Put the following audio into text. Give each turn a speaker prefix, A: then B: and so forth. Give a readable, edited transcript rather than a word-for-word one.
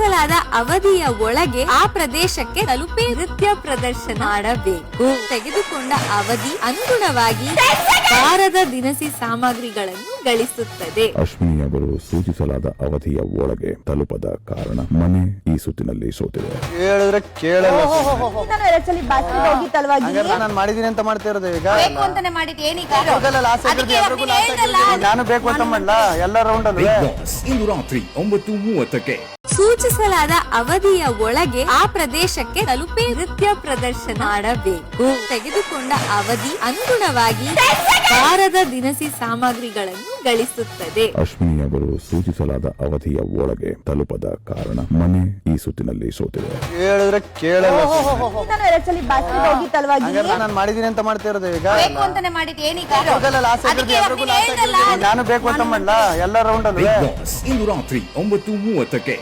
A: ಸೂಚಿಸಲಾದ ಅವಧಿಯ ಒಳಗೆ ಆ ಪ್ರದೇಶಕ್ಕೆ ತಲುಪಿ ನೃತ್ಯ ಪ್ರದರ್ಶನ ಮಾಡಬೇಕು. ತೆಗೆದುಕೊಂಡ ಅವಧಿ ಅನುಗುಣವಾಗಿ ವಾರದ ದಿನಸಿ ಸಾಮಗ್ರಿಗಳನ್ನು ಗಳಿಸುತ್ತದೆ.
B: ಅಶ್ವಿನಿ ಅವರು ಸೂಚಿಸಲಾದ ಅವಧಿಯ ಒಳಗೆ ತಲುಪದ ಕಾರಣ ಮನೆ ಈ ಸುತ್ತಿನಲ್ಲಿ ಸೋತಿದೆ.
C: ಹೇಳಿದ್ರೆ ಕೇಳಲ್ಲ.
D: ನಾನು 2 ಸಲ ಬಾಸ್ಕೆಟ್ ಹೋಗಿತ್ತಲ್ವಾ
C: ನಾನು ಮಾಡಿದೀನಿ ಅಂತ ಮಾಡ್ತಾ ಇರೋದು ಈಗ.
D: ಬೇಕು ಅಂತಾನೆ ಮಾಡಿದ್ ಏನೀಗ
C: ನಾನು ಬೇಕು ಅಂತ ಮಾಡ್ಲಾ ಎಲ್ಲ ರೌಂಡ್ ಅಲ್ಲಿ.
E: ಇಂದು ರಾತ್ರಿ 9:30ಕ್ಕೆ.
A: ಸೂಚಿಸಲಾದ ಅವಧಿಯ ಒಳಗೆ ಆ ಪ್ರದೇಶಕ್ಕೆ ತಲುಪಿ ನೃತ್ಯ ಪ್ರದರ್ಶನ ಮಾಡಬೇಕು. ತೆಗೆದುಕೊಂಡ ಅವಧಿ ಅನುಗುಣವಾಗಿ ವಾರದ ದಿನಸಿ ಸಾಮಗ್ರಿಗಳನ್ನು ಗಳಿಸುತ್ತದೆ.
B: ಅಶ್ವಿನಿ ಅವರು ಸೂಚಿಸಲಾದ ಅವಧಿಯ ಒಳಗೆ ತಲುಪದ ಕಾರಣ ಮನೆ ಈ ಸುತ್ತಿನಲ್ಲಿ ಸೋತಿದೆ.
C: ಹೇಳಿದ್ರೆ ಕೇಳಲ್ಲ.
D: ನಾನು 2 ಸಲ ಬಾಸ್ಕೆಟ್ ಹೋಗಿತ್ತಲ್ವಾ
C: ನಾನು ಮಾಡಿದೀನಿ ಅಂತ ಮಾಡ್ತಾ ಇರೋದು ಈಗ.
D: ಬೇಕು ಅಂತಾನೆ ಮಾಡಿದ್ ಏನೀಗ
C: ನಾನು ಬೇಕು ಅಂತ ಮಾಡ್ಲಾ ಎಲ್ಲ ರೌಂಡ್ ಅಲ್ಲಿ.
E: ಇಂದು ರಾತ್ರಿ 9:30ಕ್ಕೆ.